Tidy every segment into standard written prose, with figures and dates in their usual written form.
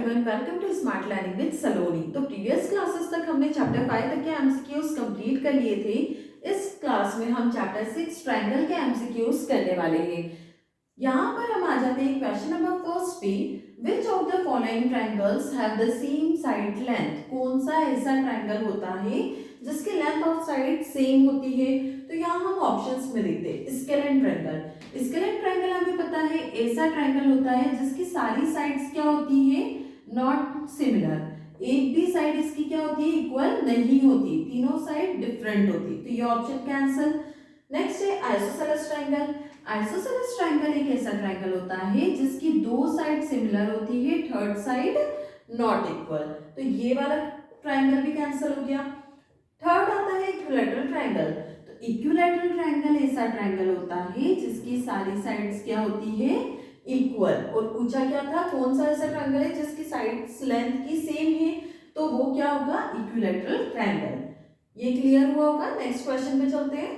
Everyone, welcome to smart learning with Saloni. तो previous classes तक हमने चैप्टर 5 तक के एमसीक्यूज कंप्लीट कर लिए थे। इस क्लास में हम चैप्टर 6 ट्रायंगल के एमसीक्यूज करने वाले हैं। यहाँ पर हम आ जाते हैं क्वेश्चन नंबर फर्स्ट पे। विच of the following triangles have the same side length? कौन सा ऐसा ट्रायंगल होता है जिसकी लेंथ ऑफ साइड सेम होती है? तो यहाँ हम ऑप्शंस में देखते हैं स्केलेन ट्रायंगल। स्केलेन ट्रायंगल हमें पता है ऐसा ट्रायंगल होता है जिसकी सारी साइड्स क्या होती है? Not similar. एक भी साइड इसकी क्या होती है? इक्वल नहीं होती, तीनों साइड डिफरेंट होती। तो ये ऑप्शन कैंसिल। नेक्स्ट है आइसोसेलेस ट्रायंगल। आइसोसेलेस ट्रायंगल एक ऐसा ट्रायंगल होता है जिसकी दो साइड सिमिलर होती है, थर्ड साइड नॉट इक्वल। तो ये वाला ट्रायंगल भी कैंसिल हो गया। थर्ड आता है इक्विलैटरल ट्रायंगल। तो इक्विलैटरल ट्रायंगल ऐसा ट्रायंगल होता है जिसकी सारी साइड्स क्या होती है? इक्वल। और पूछा क्या था, कौन सा ऐसा ट्रायंगल है जिसकी साइड्स लेंथ की सेम है? तो वो क्या होगा? Equilateral triangle. ये क्लियर हुआ होगा। नेक्स्ट क्वेश्चन पे चलते हैं।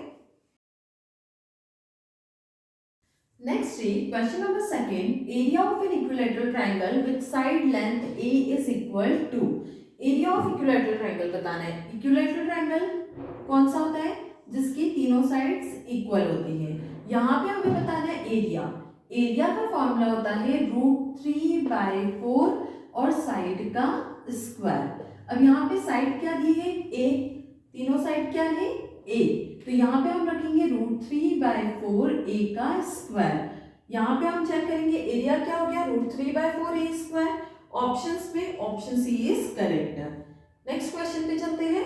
नेक्स्ट है question number second. Area of an equilateral triangle with side length a is equal to. Area of equilateral triangle बताना है। इक्विलैटरल ट्रायंगल कौन सा होता है? जिसकी तीनों साइड्स इक्वल होती है। यहाँ पे हमें बताना है एरिया। एरिया का फॉर्मूला होता है √3/4 और साइड का स्क्वायर। अब यहाँ पे साइड क्या दी है? a। तीनों साइड क्या है? a। तो यहाँ पे हम रखेंगे √3/4 a का स्क्वायर। यहाँ पे हम चेक करेंगे एरिया क्या हो गया? √3/4 a स्क्वायर। ऑप्शंस में option C is correct. Next question पे चलते हैं।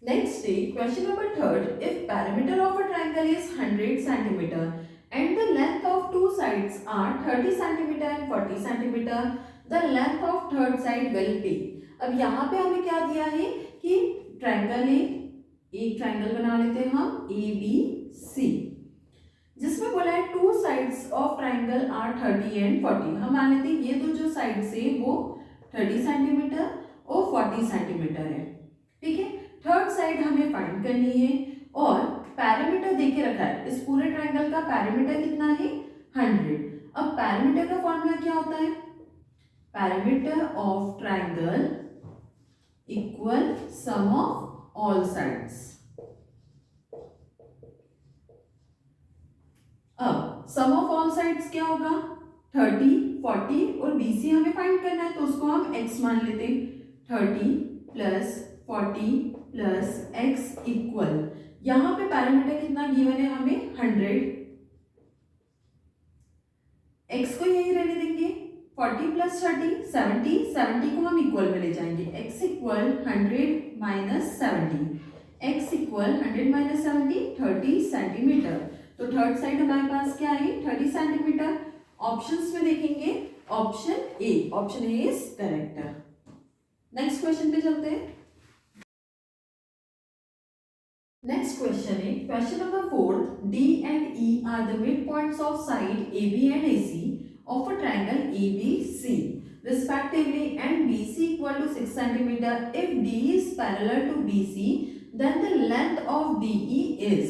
नेक्स्ट है question number third. If parameter of a triangle is 100 cm and the length of two sides are 30 cm and 40 cm, the length of third side will be। अब यहाँ पे हमें क्या दिया है कि ट्रायंगल एक ट्रायंगल बना लेते हैं हम ABC, जिसमें बोला है two sides of triangle are 30 and 40। हम मान लेते हैं ये दो जो साइड्स है वो 30 सेंटीमीटर और 40 सेंटीमीटर है। ठीक है, थर्ड साइड हमें फाइंड करनी है और पैरामीटर देके रखा है। इस पूरे ट्रायंगल का पैरामीटर कितना है? 100। अब पैरामीटर का फॉर्मूला क्या होता है? Parameter of triangle equal some of all sides. अब सम ऑफ ऑल साइड्स क्या होगा? 30, 40 और BC हमें फाइंड करना है, तो उसको हम x मान लेते हैं। 30 प्लस 40 प्लस x इक्वल, यहाँ पे पैरामीटर कितना गिवन है हमें? 100। x को यही रहने देंगे। 40 प्लस 30 70, 70 को हम इक्वल में ले जाएंगे। x equal 100 minus 70, x equal 100 minus 70 30 centimetre. तो थर्ड साइड हमारे पास क्या है? 30 सेंटीमीटर। ऑप्शंस में देखेंगे option A. Option A is correct. Next question पे चलते हैं। नेक्स्ट क्वेश्चन है question number 4। D and E are the midpoints of side AB and AC of a triangle ABC respectively, and BC equal to 6 cm. If D is parallel to BC, then the length of DE is।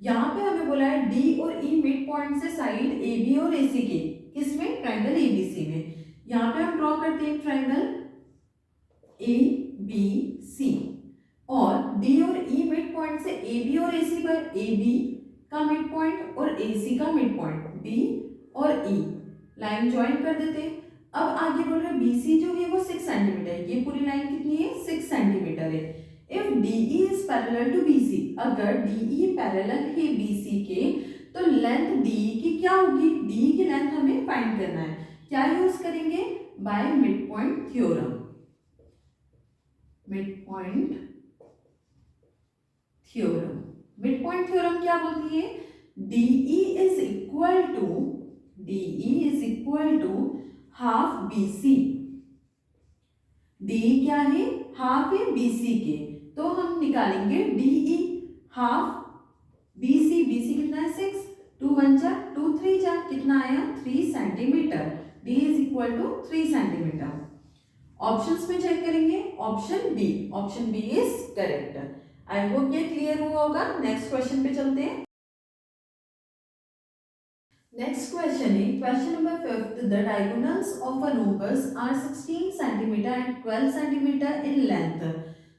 यहाँ पे हमें बोला है D और E mid point से side AB और AC के, किसमें? ट्रायंगल ABC में। यहाँ पे हम ड्रॉ करते हैं ट्रायंगल ABC और D और E मिड पॉइंट से AB और AC पर AB का मिड पॉइंट और AC का मिड पॉइंट B और E लाइन ज्वाइन कर देते हैं। अब आगे बोल रहे हैं BC जो है वो 6 सेंटीमीटर है। ये पूरी लाइन कितनी है? 6 सेंटीमीटर है। If DE is parallel to BC, अगर DE पैरेलल है BC के, तो लेंथ DE की क्या होगी? DE की लेंथ हमें फाइंड करना है। क्या यूज करेंगे? By mid point theorem. Mid point theorem. Mid point theorem क्या बोलती है? DE is equal to half BC। DE क्या है? हाफ है BC के, तो हम निकालेंगे DE हाफ BC। BC कितना है? 6। 2 1 जा 2 3 जा कितना आया? 3 centimetre. D is equal to 3 centimetre. Options में चेक करेंगे option B. Option B is correct. I hope ये क्लियर हुआ होगा। नेक्स्ट क्वेश्चन पे चलते हैं। नेक्स्ट क्वेश्चन है question number 5। the diagonals of a rhombus are 16 cm and 12 cm in length.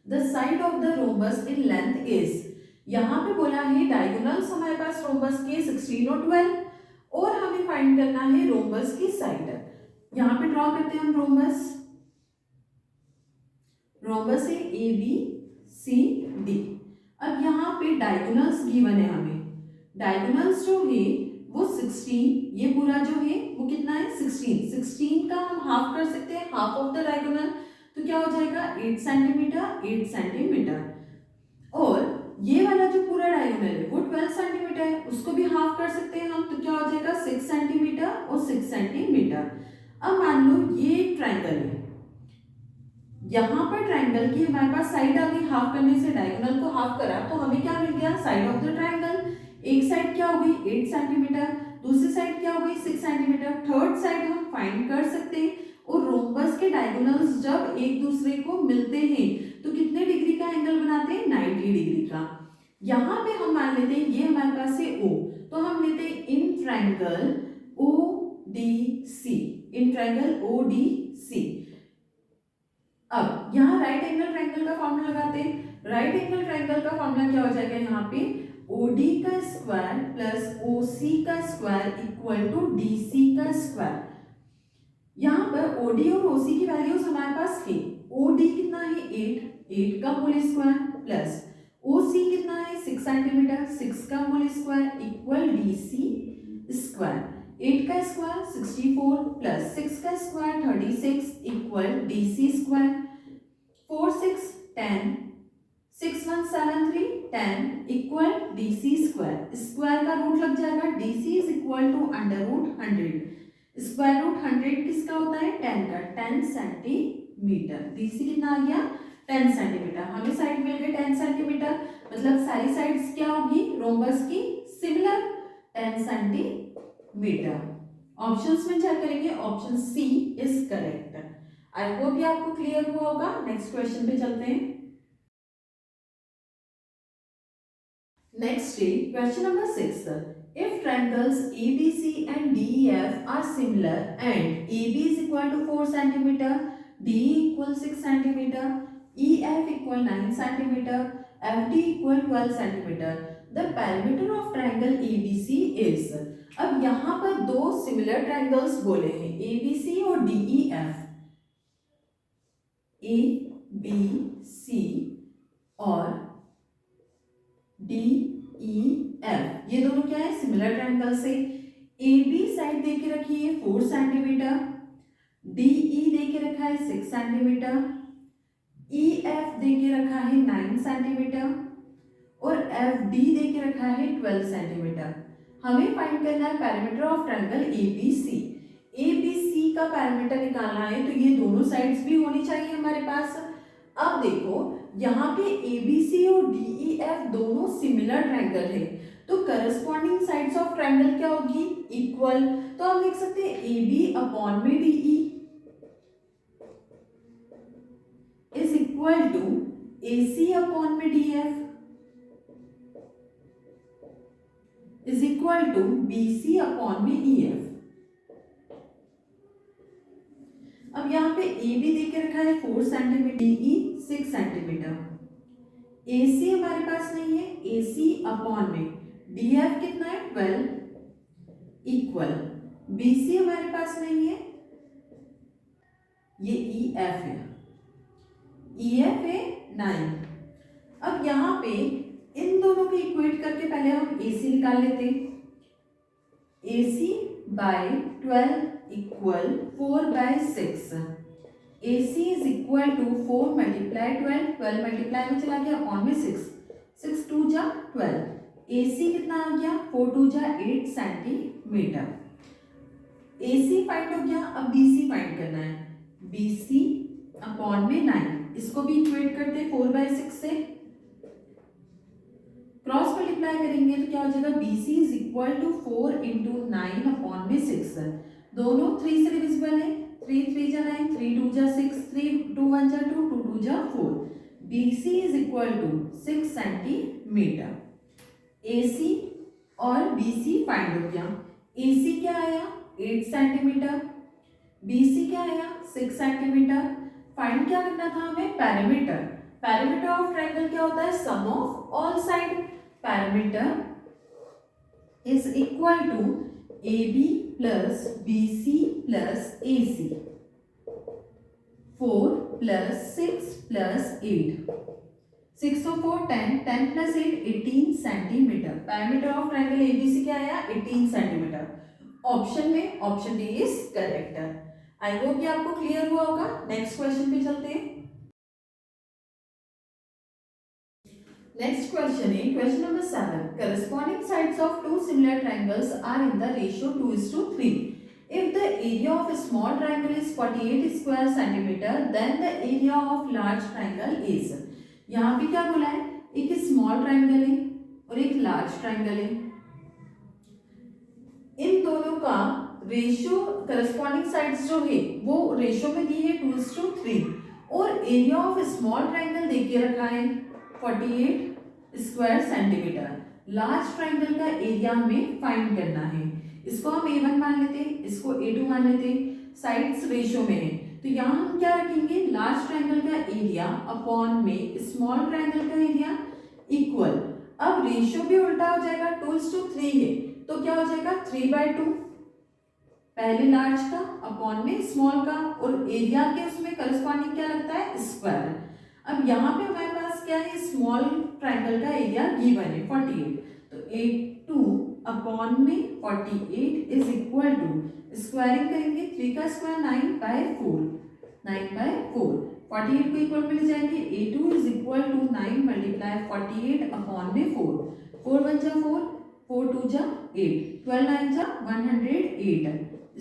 The side of the rhombus in length is, यहाँ पे बोला है डायगोनल्स हमारे पास रोम्बस के 16 और 12 और हमें फाइंड करना है रोम्बस की साइड। यहाँ पे ड्रॉ करते हैं हम रोम्बस। रोम्बस है ए बी सी डी। अब यहाँ पे डायगोनल्स गिवन है हमें। डायगोनल्स जो है वो 16, ये पूरा जो है वो कितना है 16 का हम हाफ कर सकते हैं, हाफ ऑफ द डायगोनल, तो क्या हो जाएगा 8 सेंटीमीटर 8 सेंटीमीटर। और ये वाला जो पूरा डायगोनल है वो 12 सेंटीमीटर है, उसको भी हाफ कर सकते हैं हम, तो क्या हो जाएगा 6 सेंटीमीटर और 6 सेंटीमीटर। अब मान लो ये एक ट्राइंगल है, यहाँ पर ट्राइंगल की हमारे पास साइड आ गई, हाफ करने से डायगोनल को हाफ करा तो हमें क्या मिल गया साइड ऑफ द ट्राइंगल। एक साइड क्या हो गई 8 सेंटीमीटर, दूसरी साइड क्या हो गई 6 सेंटीमीटर, थर्ड साइड हम फाइंड कर सकते हैं। और रोम्बस के डायगोनल्स जब एक दूसरे को मिलते हैं तो कितने डिग्री का एंगल बनाते हैं 90 डिग्री का। यहाँ पे हम मान लेते हैं ये हमारे पास है O, तो हम लेते हैं इन triangle ODC, in triangle ODC। अब यहाँ राइट एंगल ट्राइंगल का फॉर्मूला लगाते हैं। राइट एंगल ट्राइंगल का फॉर्मूला क्या हो जाएगा यहाँ पे OD का स्क्वायर प्लस OC का स्क्वायर इक्वल टू DC का स्क्वायर। यहाँ पर OD और OC की वैल्यूज हमारे पास है। OD कितना है 8 का होल स्क्वायर प्लस OC कितना है 6 सेंटीमीटर 6 का whole square equal DC square. 8 का स्क्वायर 64 प्लस 6 का square 36 equal DC square. 4 6 10 6 1 7 3 10 equal DC square. Square का रूट लग जाएगा, DC is equal to under root 100। Square root 100 किसका होता है 10 का, 10 सेंटीमीटर। DC कितना आ गया 10 सेंटीमीटर। हमें साइड मिल गई 10 सेंटीमीटर, मतलब सारी साइड्स क्या होगी रोम्बस की सिमिलर 10 सेंटीमीटर। ऑप्शंस में चेक करेंगे, option C is correct. I hope ये आपको क्लियर हुआ होगा। नेक्स्ट क्वेश्चन पे चलते हैं। Next is question number 6. If triangles ABC and DEF are similar and AB is equal to 4 cm, DE equal 6 cm, EF equal 9 cm, FD equal 12 cm, the perimeter of triangle ABC is। अब यहाँ पर दो similar triangles बोले हैं ABC और DEF। ABC और DEF ये दोनों क्या है सिमिलर ट्राइंगल से। AB साइड दे के रखी है 4 सेंटीमीटर, DE दे के रखा है 6 सेंटीमीटर, EF दे के रखा है 9 सेंटीमीटर और FD दे के रखा है 12 सेंटीमीटर। हमें फाइंड करना है parameter of triangle ABC। ABC का पैरामीटर निकालना है तो ये दोनों साइड्स भी होनी चाहिए हमारे पास। अब देखो यहाँ पे ABC और DEF दोनों सिमिलर ट्राइंगल है, तो करस्पॉन्डिंग साइड्स ऑफ ट्राइंगल क्या होगी इक्वल। तो हम लिख सकते हैं AB अपॉन में DE is equal to AC upon में DF is equal to BC upon में EF। अब यहाँ पे AB दे के रखा है 4 सेंटीमीटर, DE 6 सेंटीमीटर, AC हमारे पास नहीं है, AC अपॉन में DF कितना है 12 इक्वल BC हमारे पास नहीं है, ये EF है, EF है 9। अब यहाँ पे इन दोनों को इक्वेट करके पहले हम AC निकाल लेते हैं। AC by 12 equal 4 by 6। AC is equal to 4 multiply 12, 12 multiply में चला गया अपॉन में 6, 6 2 जा 12। AC कितना आ गया 4 2 जा 8 सेंटीमीटर। AC फाइंड हो गया, अब BC फाइंड करना है। BC अपॉन में 9, इसको भी इक्वेट करते हैं 4 बाय 6 से, क्रॉस मल्टीप्लाई करेंगे तो क्या हो जाएगा BC is equal to 4 into 9 upon में 6। दोनों 3 से डिविजिबल है, 3 3 जा 9, 3 2 जा 6, 3 2 1 जा 2, 2 2 जा 4। BC is equal to 6 centimetre. AC और BC फाइंड हो गया। AC क्या आया 8 सेंटीमीटर, BC क्या है यहाँ 6 सेंटीमीटर। फाइंड क्या करना था हमें, पैरामीटर। पैरामीटर ऑफ ट्रायंगल क्या होता है, sum of all side. Parameter is equal to AB plus BC plus AC। 4 plus 6 plus 8, 6 और 4 10, 10 plus 8 18 centimetre. Parameter of triangle ABC क्या आया, 18 सेंटीमीटर। ऑप्शन में option D is correct. I hope कि आपको clear हुआ होगा। नेक्स्ट क्वेश्चन पे चलते हैं। नेक्स्ट क्वेश्चन है question number 7। Corresponding sides of two similar triangles are in the ratio 2:3। If the area of a small triangle is 48 square centimeter, then the area of large triangle is। यहाँ पे क्या बोला है, एक small triangle है और एक large triangle है। इन दोनों का रेशियो करस्पॉन्डिंग साइड्स जो है वो रेशियो में दी है 2:3 और एरिया ऑफ स्मॉल ट्रायंगल दे के रखा है 48 स्क्वायर सेंटीमीटर। लार्ज ट्रायंगल का एरिया हमें फाइंड करना है। इसको हम A1 मान लेते हैं, इसको A2 मान लेते हैं, साइड्स रेशियो में है तो यहाँ हम क्या रखेंगे, लार्ज ट्रायंगल का एरिया अपॉन में स्मॉल ट्रायंगल का एरिया इक्वल। अब रेशियो भी उल्टा हो जाएगा, 2:3 है तो क्या हो जाएगा 3/2, पहले लार्ज का अपॉन में स्मॉल का और एरिया के उसमें करस्पॉन्डिंग क्या लगता है, स्क्वायर। अब यहाँ पे हमारे पास क्या है, स्मॉल ट्रायंगल का एरिया गिवन है 48 तो 82 अपॉन में 48 इज इक्वल टू स्क्वायरिंग करेंगे 3 का स्क्वायर 9/4, 9/4 48 को इक्वल में ले जाएंगे A2 is equal to 9 multiply 48 upon में 4, 4 1 जा 4, 4 2 जा 8, 12 9 जा 108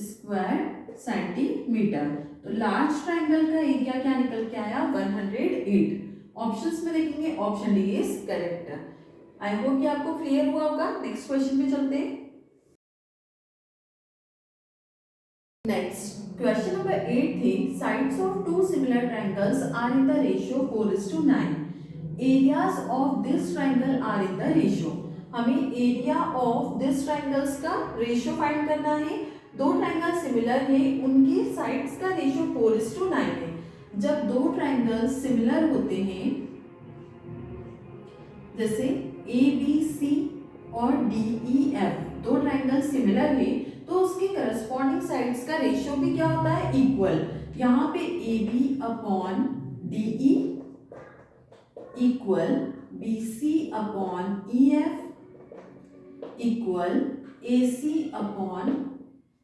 स्क्वायर सेंटीमीटर। तो लार्ज ट्रायंगल का एरिया क्या निकल के आया 108। ऑप्शंस में देखेंगे option D is correct. I hope कि आपको क्लियर हुआ होगा। नेक्स्ट क्वेश्चन पे चलते हैं। नेक्स्ट क्वेश्चन नंबर 8 थी sides of two similar triangles are in the ratio 4:9। Areas of this triangle are in the ratio. हमें एरिया ऑफ दिस ट्रायंगल्स का रेशियो फाइंड करना है। दो ट्रायंगल सिमिलर है, उनकी साइड्स का रेशियो 4:9 है। जब दो ट्रायंगल्स सिमिलर होते हैं जैसे ABC और DEF, दो ट्रायंगल सिमिलर है तो उसके करस्पॉन्डिंग साइड्स का रेशियो भी क्या होता है, इक्वल। यहाँ पे AB upon DE equal BC upon EF equal AC upon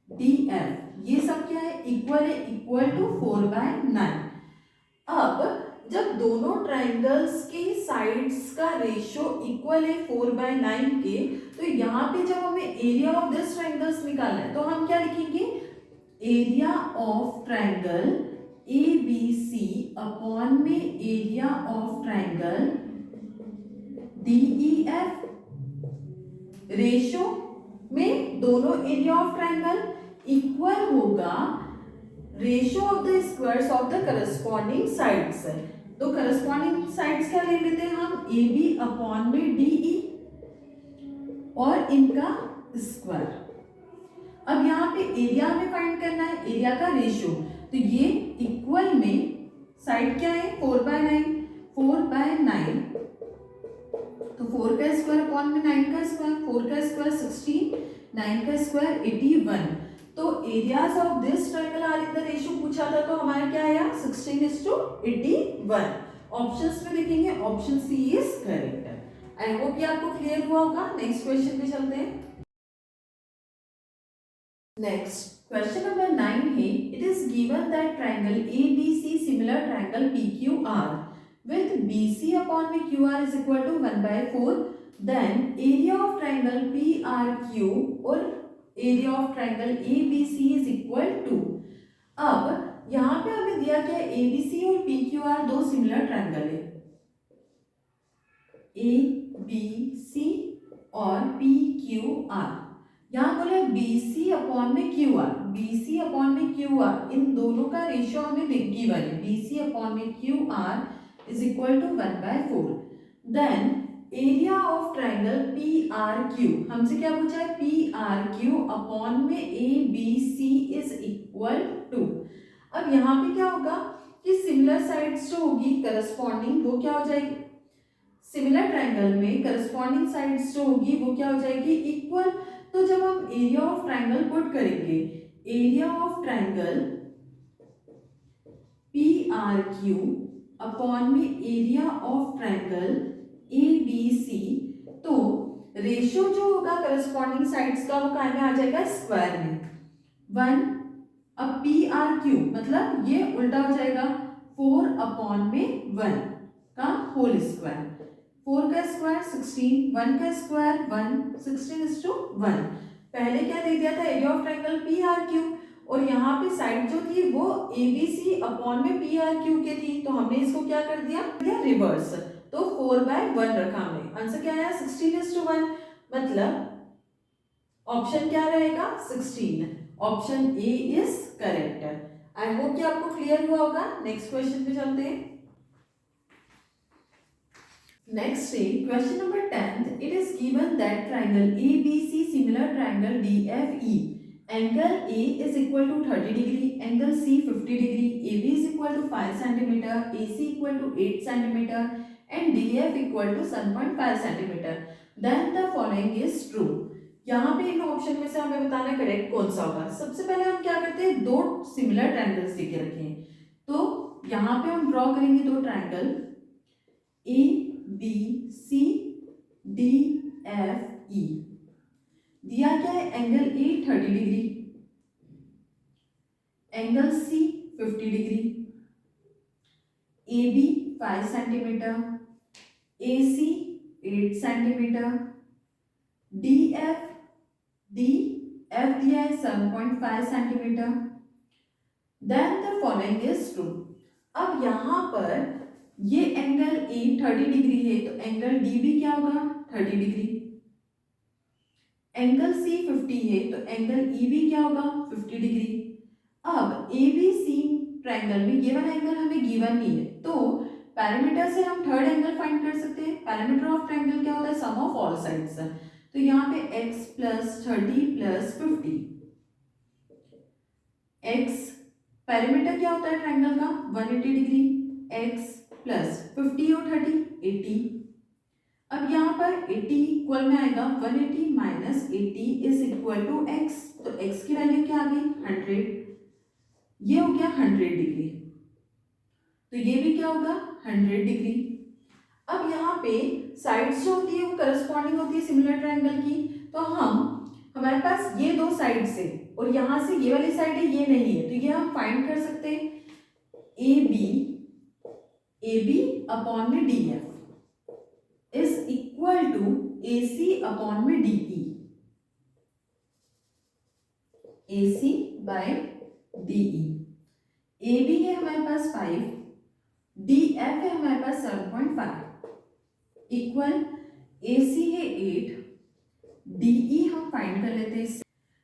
DF, ये सब क्या है, इक्वल है, इक्वल टू 4/9। अब जब दोनों ट्रायंगल्स के साइड्स का रेशियो इक्वल है 4/9 के, तो यहाँ पे जब हमें एरिया ऑफ दिस ट्रायंगल्स निकालना है तो हम क्या लिखेंगे, area of triangle ABC upon में area of triangle DEF। Ratio में दोनों एरिया ऑफ ट्रायंगल इक्वल होगा ratio of the squares of the corresponding sides. तो करस्पॉन्डिंग साइड्स क्या ले लेते हैं हम, AB अपॉन में DE और इनका स्क्वायर। अब यहाँ पे एरिया हमें फाइंड करना है, एरिया का रेशियो, तो ये इक्वल में साइड क्या है 4/9, 4/9 तो 4 का स्क्वायर अपॉन में 9 का स्क्वायर, 4 का स्क्वायर 16, 9 का स्क्वायर 81। तो areas of this triangle are in the ratio पूछा था तो हमारा क्या आया 16:81। ऑप्शंस में देखेंगे option C is correct. I hope कि आपको क्लियर हुआ होगा। नेक्स्ट क्वेश्चन पे चलते हैं। नेक्स्ट क्वेश्चन नंबर 9 है it is given that triangle ABC similar triangle PQR with BC upon में QR is equal to 1/4, then area of triangle PRQ और area of triangle ABC is equal to। अब यहाँ पे हमें दिया क्या है, ABC और PQR दो सिमिलर ट्रायंगल है, ABC और PQR। यहाँ बोले BC अपॉन में QR, BC अपॉन में QR, इन दोनों का रेशियो हमें गिवन है, BC अपॉन में QR is equal to 1/4। Then area of triangle P are Q, हमसे क्या पूछा है, पी आर क्यू अपॉन में A B C is equal to. अब यहाँ पे क्या होगा कि सिमिलर साइड्स जो होगी करस्पॉन्डिंग वो क्या हो जाएगी, सिमिलर ट्राइंगल में करस्पॉन्डिंग साइड्स जो होगी वो क्या हो जाएगी, इक्वल। तो जब हम एरिया ऑफ ट्राइंगल पुट करेंगे, area of triangle P are Q upon में area of triangle A B C, तो रेशियो जो होगा करस्पॉन्डिंग साइड्स का वो काय में आ जाएगा, स्क्वायर में, 1। अब पी आर क्यू मतलब ये उल्टा हो जाएगा, 4 अपॉन में 1 का होल स्क्वायर, 4 का स्क्वायर 16, 1 का स्क्वायर 1, 16:1। पहले क्या दे दिया था, area of triangle P are Q, और यहाँ पे साइड जो थी वो ए बी सी अपॉन में पी आर क्यू के थी, तो हमने इसको क्या कर दिया, रिवर्स, तो 4/1 रखा हमने। आंसर क्या आया, 16:1, मतलब ऑप्शन क्या रहेगा, 16। Option A is correct. I hope कि आपको क्लियर हुआ होगा। नेक्स्ट क्वेश्चन पे चलते हैं। नेक्स्ट है question number 10। It is given that triangle A B C similar triangle D F E, angle A is equal to 30 degree, angle C 50 degree, A B is equal to 5 centimetre, A C equal to 8 centimetre and D F equal to 7.5 centimetre, then the following is true. यहाँ पे इन option में से हमें बताना correct कौन सा होगा। सबसे पहले हम क्या करते हैं, दो सिमिलर ट्राइंगल्स दे के रखे हैं, तो यहाँ पे हम ड्रॉ करेंगे दो triangle A B C D F E. दिया क्या है, angle A 30 degree, angle C 50 degree, A B 5 centimetre, A C 8 centimetre, D F दिया है 7.5 centimetre, then the following is true. अब यहाँ पर ये एंगल ए 30 डिग्री है, तो एंगल डी भी क्या होगा, 30 डिग्री। एंगल सी 50 है, तो एंगल ई भी क्या होगा, 50 डिग्री। अब ए बी सी ट्राइंगल में ये वाला एंगल हमें गिवन नहीं है, तो पैरामीटर से हम थर्ड एंगल फाइंड कर सकते हैं। पैरामीटर ऑफ ट्राइंगल क्या होता है, सम ऑफ ऑल साइड्स। तो यहाँ पे x + 30 + 50, x पैरामीटर क्या होता है ट्राइंगल का, 180 डिग्री, x + 50 और 30 80। अब यहाँ पर 80 इक्वल में आएगा 180 - 80 इज इक्वल टू x, तो x की वैल्यू क्या आ गई, 100। ये हो गया 100 डिग्री, तो ये भी क्या होगा, 100 डिग्री। अब यहाँ पे साइड्स जो होती है वो करस्पॉन्डिंग होती है सिमिलर ट्राइंगल की, तो हमारे पास ये दो साइड्स है और यहाँ से ये वाली साइड है, ये नहीं है, तो ये हम फाइंड कर सकते हैं, ए बी अपॉन में D F is equal to A C upon में D E, A C by D E. A B है हमारे पास 5, डी एफ है हमारे पास 7.5 इक्वल ए सी है 8, डी ई हम फाइंड कर लेते हैं,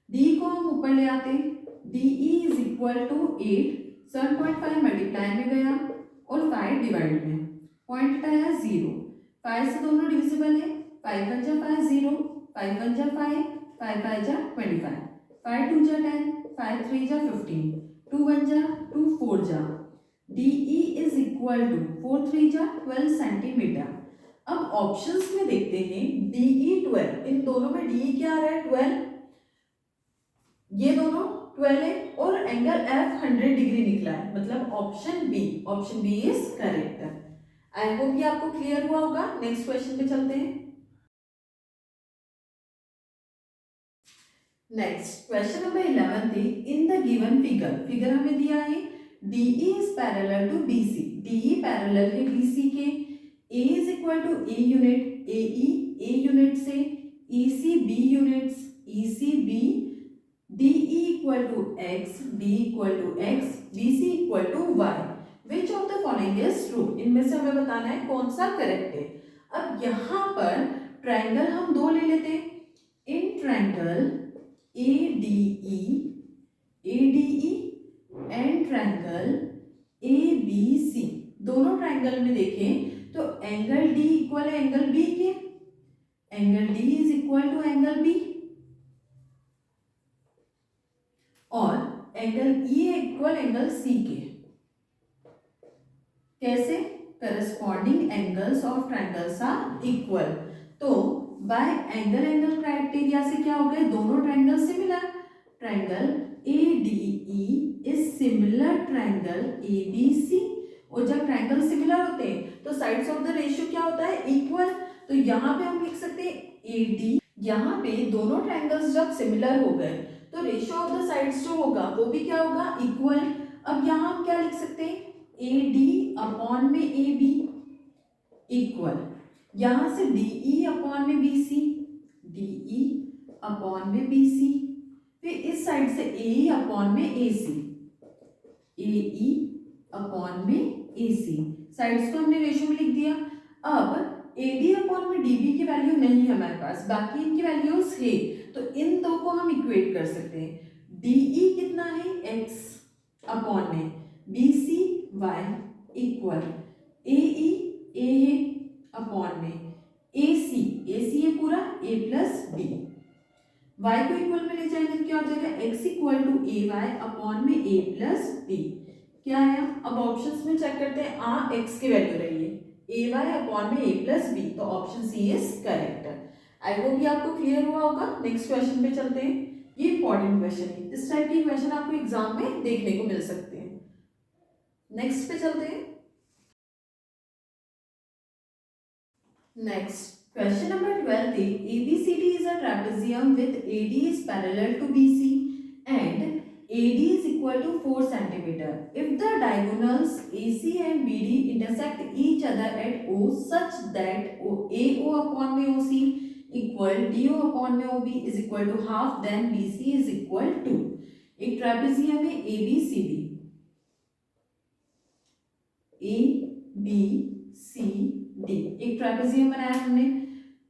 डी को हम ऊपर ले आते हैं, D E is equal to 8, 7.5 multiply में गया और 5 डिवाइड में, पॉइंट आया 0, 5 से दोनों डिविजिबल है, 5 × 5 0, 5 × 5, 5 × 25, 5 × 2 = 10, 5 × 3 = 15, 2 × 1 = 2, 4 = D E is equal to 4 × 3 = 12 centimetre. अब ऑप्शंस में देखते हैं, डी ई 12, इन दोनों में डी ई क्या आ रहा है, 12, ये दोनों 12 है और एंगल एफ 100 डिग्री निकला है, मतलब option B is correct. I hope ये आपको क्लियर हुआ होगा। नेक्स्ट क्वेश्चन पे चलते हैं। नेक्स्ट क्वेश्चन नंबर 11 थी, इन द गिवन फिगर हमें दिया है DE is parallel to BC, DE parallel है BC के, A is equal to A unit, AE A unit से, EC B units, EC B, DE equal to X, D equal to X, BC equal to Y। Which of the following is true, इनमें से हमें बताना है कौन सा correct है। अब यहाँ पर ट्राइंगल हम दो ले लेते हैं, इन triangle ADE and triangle ABC, दोनों ट्राइंगल में देखें तो एंगल डी इक्वल है एंगल बी के, angle D is equal to angle B, और angle E equal angle C के। कैसे? Corresponding angles of triangles are equal. तो बाय एंगल एंगल क्राइटेरिया से क्या हो गए, दोनों triangle similar. Triangle ADE is similar triangle ABC, और जब ट्रायंगल सिमिलर होते हैं तो साइड्स ऑफ द रेशियो क्या होता है, इक्वल। तो यहाँ पे हम लिख सकते हैं AD, यहाँ पे दोनों ट्रायंगल्स जब सिमिलर हो गए तो रेशियो ऑफ द साइड्स जो होगा वो भी क्या होगा, इक्वल। अब यहाँ हम क्या लिख सकते हैं, AD अपॉन में AB इक्वल, यहाँ से DE अपॉन में BC, DE अपॉन में BC, फिर इस साइड से AE अपॉन में AC, AE अपॉन में AC, साइड्स को हमने रेशियो में लिख दिया। अब AD अपॉन में DB की वैल्यू नहीं है हमारे पास, बाकी इनकी वैल्यूज है, तो इन दो को हम इक्वेट कर सकते हैं। DE कितना है, x अपॉन में BC y equal AE A है अपॉन में AC है पूरा A प्लस B, y को इक्वल में ले जाएंगे क्या हो जाएगा, x equal to AY upon में A प्लस B। क्या आया, अब ऑप्शंस में चेक करते हैं, x की वैल्यू रही है AY अपॉन में A प्लस B, तो option C is correct. I hope ये आपको क्लियर हुआ होगा। नेक्स्ट क्वेश्चन पे चलते हैं, ये इंपॉर्टेंट क्वेश्चन है, इस टाइप के क्वेश्चन आपको एग्जाम में देखने को मिल सकते हैं। नेक्स्ट पे चलते हैं। नेक्स्ट क्वेश्चन नंबर 12 है, ABCD is a trapezium with AD is parallel to BC and AD is equal to 4 centimeter. If the diagonals AC and BD intersect each other at O such that AO upon में OC equal DO upon में OB is equal to half, then BC is equal to, एक trapezium है ABCD, ABCD एक trapezium बनाया हमने।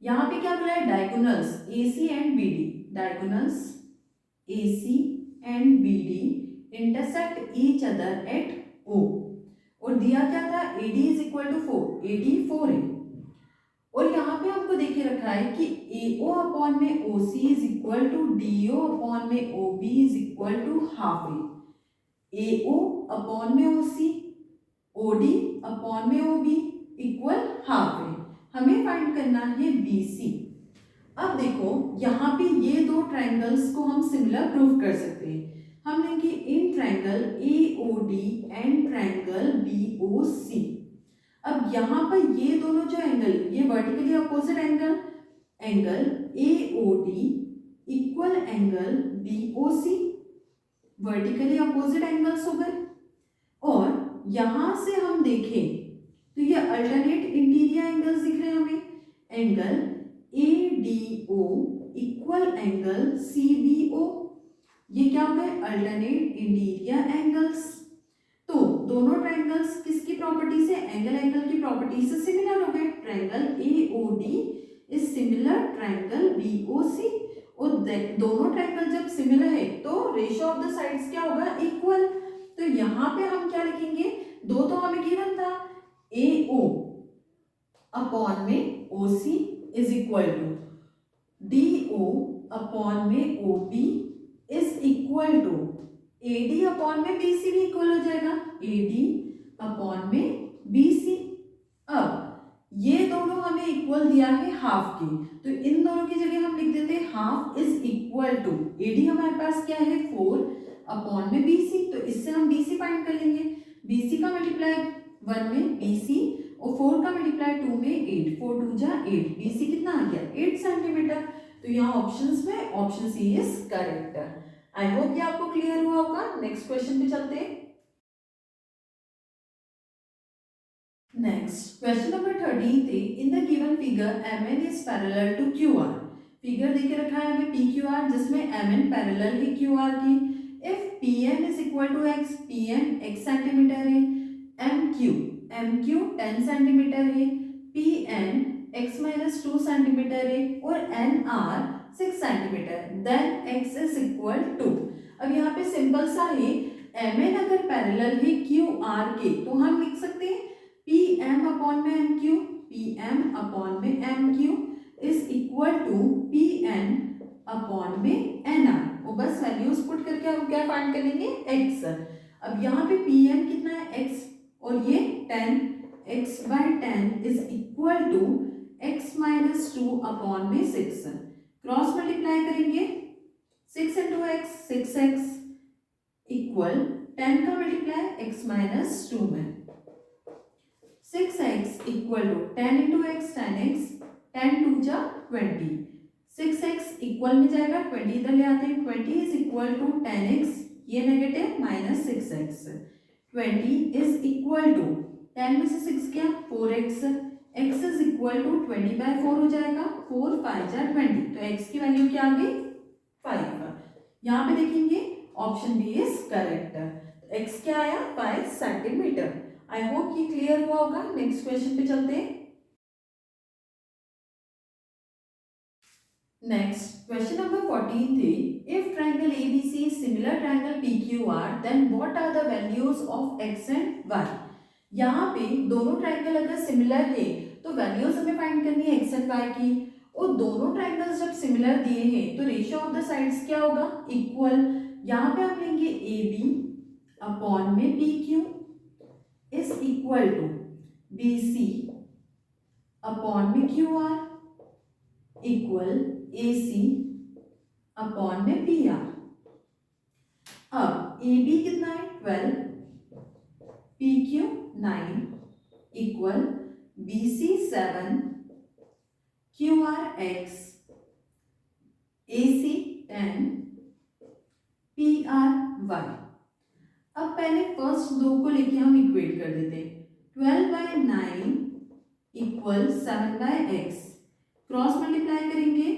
यहाँ पे क्या बोला है, diagonals AC and BD, diagonals AC and BD intersect each other at O, और दिया क्या था, AD is equal to 4, AD 4 है, और यहाँ पे हमको देखे रखा है कि AO अपॉन में OC is equal to DO upon में OB is equal to half है, AO अपॉन में OC OD अपॉन में OB इक्वल हाफ है। हमें फाइंड करना है BC। अब देखो यहाँ पे ये दो ट्रायंगल्स को हम सिमिलर प्रूव कर सकते हैं। हम लेंगे in triangle AOD and triangle BOC। अब यहाँ पर ये दोनों जो एंगल, ये vertically opposite angle, angle AOD equal angle BOC, vertically opposite angles हो गए। और यहां से हम देखें तो ये अल्टरनेट इंटीरियर एंगल्स दिख रहे हैं हमें, angle ADO equal angle CBO, ये क्या हो गए, अल्टरनेट इंटीरियर एंगल्स। तो दोनों ट्रायंगल्स किसकी प्रॉपर्टी से, एंगल की प्रॉपर्टी से सिमिलर हो गए। Triangle AOD is similar triangle BOC, और दोनों ट्रायंगल जब सिमिलर है तो रेशियो ऑफ द साइड्स क्या होगा, इक्वल। तो यहाँ पे हम क्या लिखेंगे, दो तो हमें गिवन था, AO अपॉन में OC is equal to DO upon में OB is equal to AD upon में BC भी इक्वल हो जाएगा, AD अपॉन में BC। अब ये दोनों हमें इक्वल दिया है हाफ की, तो इन दोनों की जगह हम लिख देते हैं half is equal to, AD हमारे पास क्या है 4 अपॉन में BC, तो इससे हम BC फाइंड कर लेंगे। BC का मल्टीप्लाई 1 में BC और 4 का मल्टीप्लाई 2 में 8, 4 2 जा 8, BC कितना आ गया 8 सेंटीमीटर। तो यहाँ ऑप्शंस में option C is correct. I hope ये आपको क्लियर हुआ होगा। नेक्स्ट क्वेश्चन पे चलते हैं। नेक्स्ट क्वेश्चन नंबर 13 थे, in the given figure MN is parallel to QR। Figure देके रखा है हमें PQR जिसमें MN पैरेलल है QR की। If PM is equal to x, PM x centimetre है, MQ 10 सेंटीमीटर है, PN x माइनस 2 सेंटीमीटर है और NR 6 centimetre, then x is equal to. अब यहाँ पे सिंपल सा है, MN अगर पैरेलल है QR के तो हम लिख सकते हैं पी एम अपॉन में M Q, P M upon में M Q is equal to P N upon में एन आर। और बस वैल्यूज पुट करके हम क्या फाइंड कर लेंगे, एक्स। अब यहाँ पे पी एम कितना है, एक्स, और ये 10, x by 10 is equal to x minus 2 upon में 6। क्रॉस मल्टीप्लाई करेंगे, 6 इंटू एक्स 6x इक्वल 10 का मल्टीप्लाई x माइनस 2 में, 6x equal to 10 into x 10x, 10 टू जा 20, 6x इक्वल में जाएगा 20 इधर ले आते हैं, 20 इज इक्वल टू 10x, ये negative minus 6x, 20 is equal to 10 में से 6 क्या 4x, x is equal to 20 by 4 हो जाएगा, 4 5 जा 20, तो x की वैल्यू क्या आ गई 5। यहाँ पे देखेंगे option B is correct, x क्या आया 5 सेंटीमीटर। आई होप ये क्लियर हुआ होगा। नेक्स्ट क्वेश्चन पे चलते हैं। नेक्स्ट क्वेश्चन नंबर 14 थी, if triangle ABC is similar triangle PQR then what are the values of x and y। यहाँ पे दोनों ट्रायंगल अगर सिमिलर है तो वैल्यूज हमें फाइंड करनी है x एंड y की, और दोनों ट्रायंगल्स जब सिमिलर दिए हैं तो रेशियो ऑफ द साइड्स क्या होगा, इक्वल। यहाँ पे आप लेंगे AB अपॉन में PQ is equal to BC upon में QR इक्वल AC अपॉन में PR। अब AB कितना है 12, PQ 9 equal BC 7, QR X, AC 10, PR Y। अब पहले फर्स्ट दो को लेके हम इक्वेट कर देते हैं, 12 by 9 equal 7 by x, cross multiply करेंगे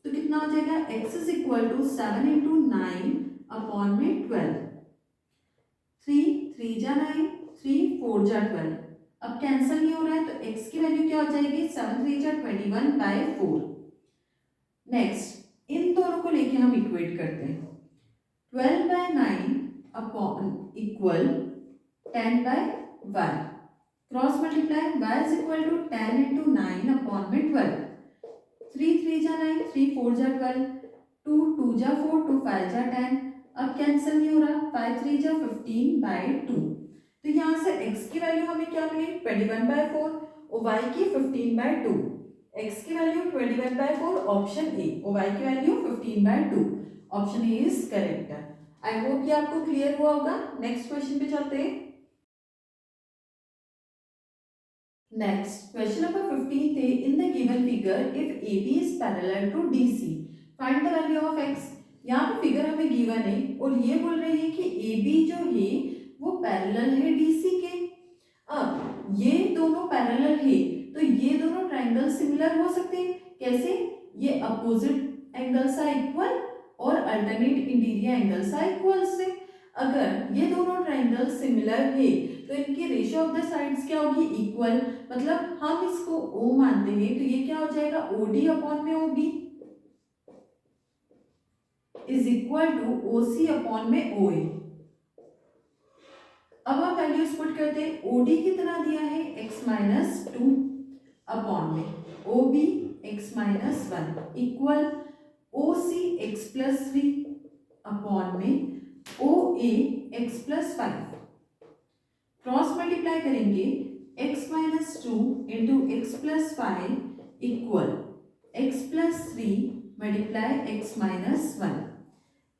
तो कितना हो जाएगा, x is equal to 7 into 9 upon में 12, 3 3 जा 9, 3 4 जा 12। अब कैंसिल नहीं हो रहा है तो x की वैल्यू क्या हो जाएगी, 7 3 जा 21 बाय 4। नेक्स्ट इन दोनों को लेके हम इक्वेट करते हैं, 12 by 9 upon equal 10 by y, cross multiply y is equal to 10 into 9 upon में 12, 3 3 जा 9, 3 4 जा 12, 2 2 जा 4, 2 5 जा 10। अब कैंसिल नहीं हो रहा, 5 3 जा 15 बाय 2। तो यहाँ से x की वैल्यू हमें क्या मिली 21 बाय 4 और y की 15 बाय 2। x की वैल्यू 21 बाय 4 ऑप्शन ए, और y की value 15 by 2 option A is correct. I hope ये आपको क्लियर हुआ होगा। नेक्स्ट क्वेश्चन पे चलते हैं। नेक्स्ट क्वेश्चन नंबर 15 थे, in the given figure if AB is parallel to DC find the value of x। यहाँ पे फिगर हमें गिवन है और ये बोल रहे हैं कि AB जो है वो पैरेलल है DC के। अब ये दोनों पैरेलल है तो ये दोनों ट्रायंगल सिमिलर हो सकते हैं, कैसे, ये अपोजिट एंगल्स आर इक्वल और alternate interior angles are equal से। अगर ये दोनों ट्रायंगल सिमिलर है तो इनकी रेशियो ऑफ द साइड्स क्या होगी, इक्वल। मतलब हम इसको O मानते हैं तो ये क्या हो जाएगा, OD अपॉन में OB is equal to OC upon में OA। अब हम वैल्यूज पुट करते हैं, OD कितना दिया है x माइनस 2 अपॉन में OB x minus 1 equal OC x plus 3 upon में OA x plus 5। Cross multiply करेंगे, x minus 2 into x plus 5 equal x plus 3 multiply x minus 1।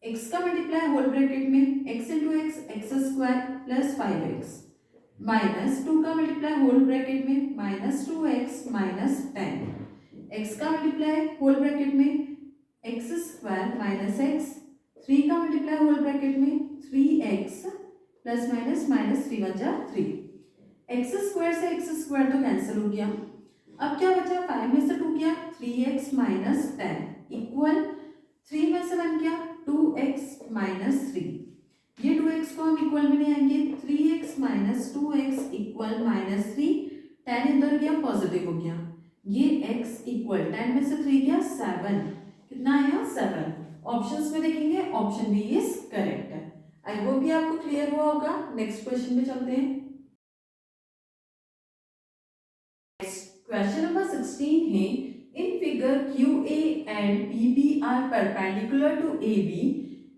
x का multiply whole bracket में x into x square plus 5x minus 2 का multiply whole bracket में minus 2x minus 10, x का multiply whole bracket में x square minus x, 3 का multiply whole bracket में 3x plus minus minus 3 1 जा 3, x square से x square तो cancel हो गया। अब क्या बचा, 5 में से 2 गया 3x माइनस 10 इक्वल 3 में से 1 गया 2x माइनस 3। ये 2x को हम इक्वल में ले आएंगे, 3x minus 2x equal minus 3, 10 इधर गया पॉजिटिव हो गया, ये x इक्वल 10 में से 3 गया 7, कितना आया 7। ऑप्शंस में देखेंगे option B is correct. I hope ये आपको क्लियर हुआ होगा। नेक्स्ट क्वेश्चन पे चलते हैं। 16 है, in figure QA and PB are perpendicular to AB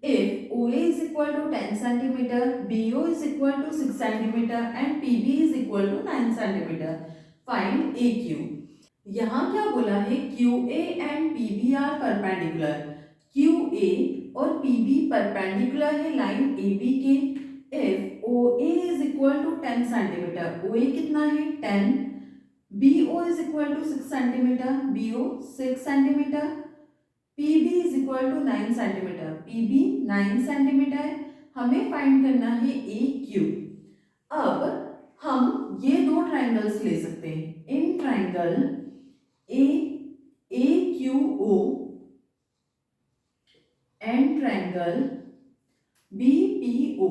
if OA is equal to 10 centimeter, BO is equal to 6 centimeter and PB is equal to 9 centimeter. Find AQ. यहाँ क्या बोला है, QA and PB are perpendicular. QA और PB perpendicular है line AB के. If OA is equal to 10 centimeter, OA कितना है 10, BO is equal to 6 centimeter, BO 6 centimeter, PB is equal to 9 centimeter, PB 9 centimeter है. हमें find करना है AQ. अब हम ये दो ट्राइंगल्स ले सकते हैं. इन triangle AQO and triangle BPO.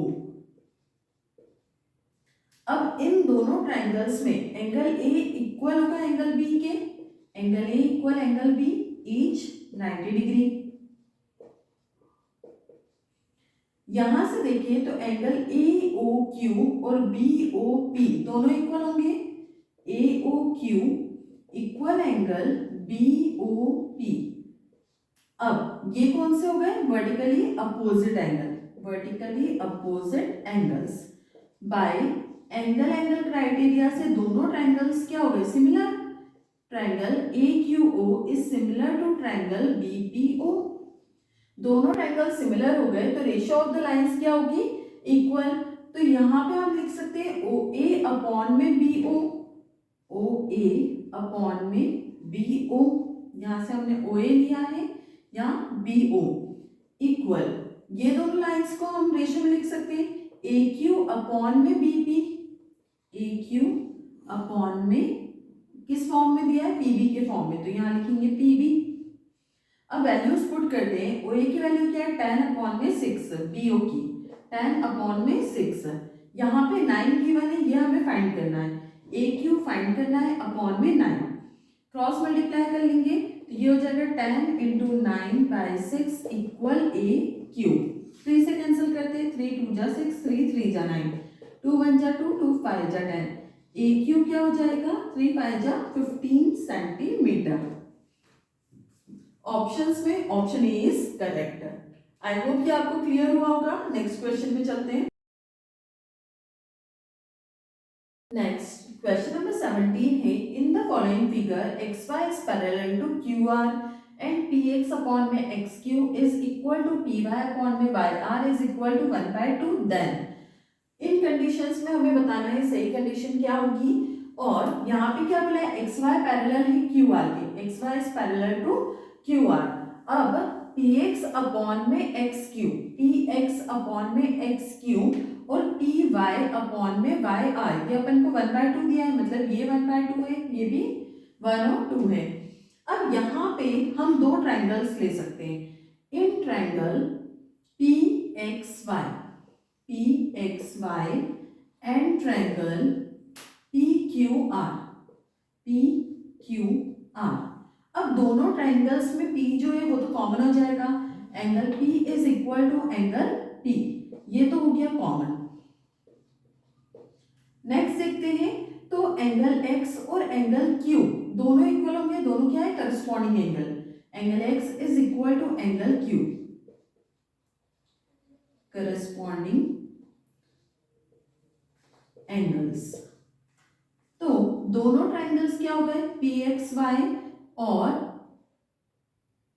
अब इन दोनों ट्राइंगल्स में एंगल A इक्वल होगा एंगल B के. Angle A equal angle B, each 90 degree. यहां से देखिए तो एंगल AOQ और BOP दोनों इक्वल होंगे. AOQ equal angle BOP. अब ये कौन से हो गए, vertically opposite angle. Vertically opposite angles bye angle angle criteria से दोनों ट्राइंगल्स क्या हो गए, similar. Triangle AQO is similar to triangle BPO. दोनों ट्राइंगल सिमिलर हो गए तो रेशियो ऑफ द लाइंस क्या होगी, इक्वल. तो यहाँ पे हम लिख सकते हैं OA अपॉन में BO. OA अपॉन में BO. यहाँ से हमने OA लिया है या BO इक्वल. ये दोनों लाइंस को हम रेशियो में लिख सकते हैं AQ अपॉन में BP. AQ अपॉन में किस फॉर्म में दिया है, PB के फॉर्म में, तो यहाँ लिखेंगे PB. अब वैल्यूज पुट करते हैं. OA की वैल्यू क्या है 10 अपॉन में 6, BO की 10 अपॉन में 6. यहाँ पे 9 गिवन है, ये हमें फाइंड करना है. AQ फाइंड करना है अपॉन में 9. क्रॉस मल्टीप्लाई कर लेंगे तो ये हो जाएगा 10 इंटू 9/6 इक्वल AQ. 3 से कैंसिल करते हैं, 3 2 जा 6, 3 3 जा 9, 2 1 जा 2, 2 5 जा 10. AQ क्या हो जाएगा, 3 5 जा 15 सेंटीमीटर. ऑप्शंस में option A is correct. I hope कि आपको क्लियर हुआ होगा. नेक्स्ट क्वेश्चन पे चलते हैं. नेक्स्ट क्वेश्चन नंबर 17 है, in the following figure XY is parallel to QR and PX upon में XQ is equal to PY upon में YR is equal to 1/2. Then इन कंडीशंस में हमें बताना है सही कंडीशन क्या होगी. और यहाँ पे क्या बोला है, XY पैरेलल है QR के. XY is parallel to QR. अब PX अपॉन में XQ, PX अपॉन में XQ और PY अपॉन में YR, ये अपन को 1/2 दिया है, मतलब ये 1/2 है, ये भी 1 और 2 है. अब यहाँ पे हम दो ट्राइंगल्स ले सकते हैं. इन triangle PXY and triangle PQR. अब दोनों ट्राइंगल्स में P जो है वो तो कॉमन हो जाएगा. Angle P is equal to angle P, ये तो हो गया कॉमन. नेक्स्ट देखते हैं तो एंगल X और एंगल Q दोनों इक्वल होंगे. दोनों क्या है, corresponding angle. Angle X is equal to angle Q, corresponding angles. तो दोनों ट्राइंगल्स क्या हो गए, PXY और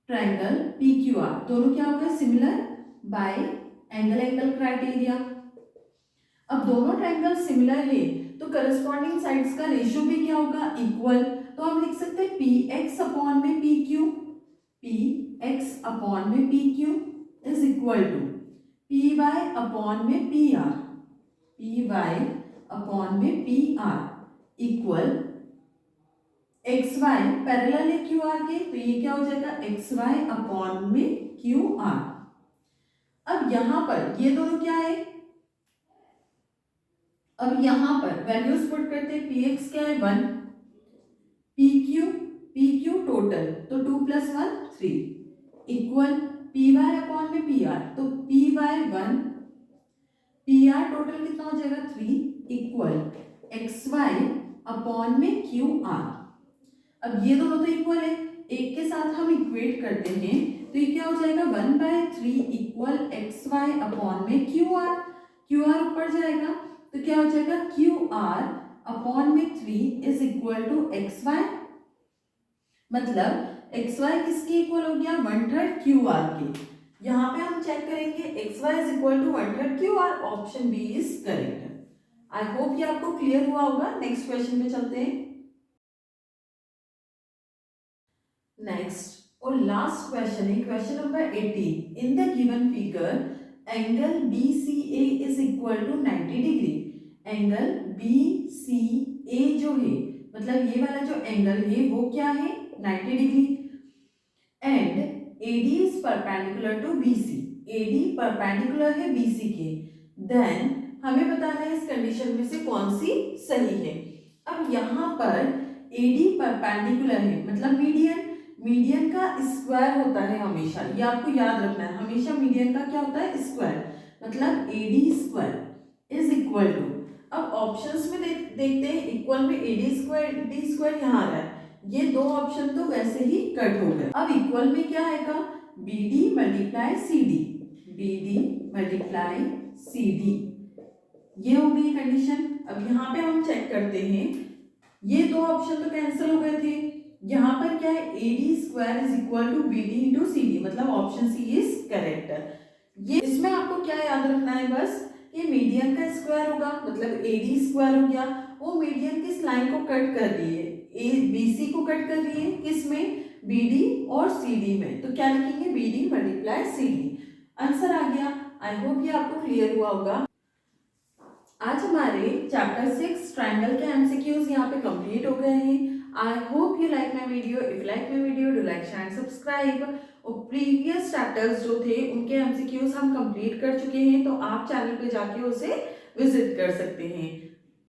ट्राइंगल PQR दोनों क्या हो गए, similar by angle angle criteria. अब दोनों ट्राइंगल सिमिलर है तो करस्पॉन्डिंग साइड्स का रेशियो भी क्या होगा, इक्वल. तो हम लिख सकते हैं PX अपॉन में PQ, PX अपॉन में PQ is equal to PY upon में PR, PY अपॉन में PR इक्वल XY पैरेलल है QR के, तो ये क्या हो जाएगा XY अपॉन में QR. अब यहां पर ये दोनों क्या है, अब यहां पर वैल्यूज पुट करते हैं. PX क्या है 1, PQ टोटल तो 2 + 1 3 इक्वल PY अपॉन में PR, तो PY 1, PR टोटल कितना हो जाएगा 3 इक्वल XY अपॉन में QR. अब ये दोनों तो इक्वल है, एक के साथ हम इक्वेट करते हैं तो ये क्या हो जाएगा 1/3 इक्वल एक्स वाई अपॉन में क्यू आर, क्यू आर ऊपर जाएगा तो क्या हो जाएगा क्यू आर अपॉन में 3 is equal to X Y, मतलब एक्स वाई किसके इक्वल हो गया 1/3 क्यू आर के। यहाँ पे हम चेक करेंगे X Y is equal to 1/3 Q R, option B is correct. I hope ये आपको क्लियर हुआ होगा। नेक्स्ट क्वेश्चन पे चलते हैं। नेक्स्ट और लास्ट क्वेश्चन है question number 18। In the given figure angle BCA is equal to 90 degree. Angle BCA जो है मतलब ये वाला जो एंगल है वो क्या है 90 degree and AD is perpendicular to BC। AD perpendicular है BC के, देन हमें बताना है इस कंडीशन में से कौन सी सही है। अब यहाँ पर AD परपेंडिकुलर है मतलब मीडियन, मीडियन का स्क्वायर होता है हमेशा, ये आपको याद रखना है, हमेशा मीडियन का क्या होता है स्क्वायर, मतलब AD square is equal to, अब ऑप्शंस में देखते हैं इक्वल में AD स्क्वायर D स्क्वायर यहाँ आ रहा है, ये दो ऑप्शन तो वैसे ही कट हो गए। अब इक्वल में क्या आएगा BD multiply CD, BD multiply CD, ये हो गई कंडीशन। अब यहाँ पे हम चेक करते हैं ये दो ऑप्शन तो कैंसिल हो गए थे, यहाँ पर क्या है AD square is equal to BD into CD, मतलब ऑप्शन सी इज करेक्ट। ये इसमें आपको क्या याद रखना है बस ये मीडियन का स्क्वायर होगा मतलब AD स्क्वायर हो गया, वो मीडियन किस लाइन को कट कर रही है BC को कट कर रही है किसमें BD और CD में, तो क्या लिखेंगे BD मल्टीप्लाई CD, आंसर आ गया। आई होप ये आपको क्लियर हुआ होगा। आज हमारे चैप्टर 6 ट्रायंगल के एमसीक्यूज यहाँ पे कंप्लीट हो गए हैं। I hope you like my video, if like my video do like share and subscribe. और प्रीवियस चैप्टर्स जो थे उनके एमसीक्यूज हम कंप्लीट कर चुके हैं, तो आप चैनल पे जाके उसे विजिट कर सकते हैं।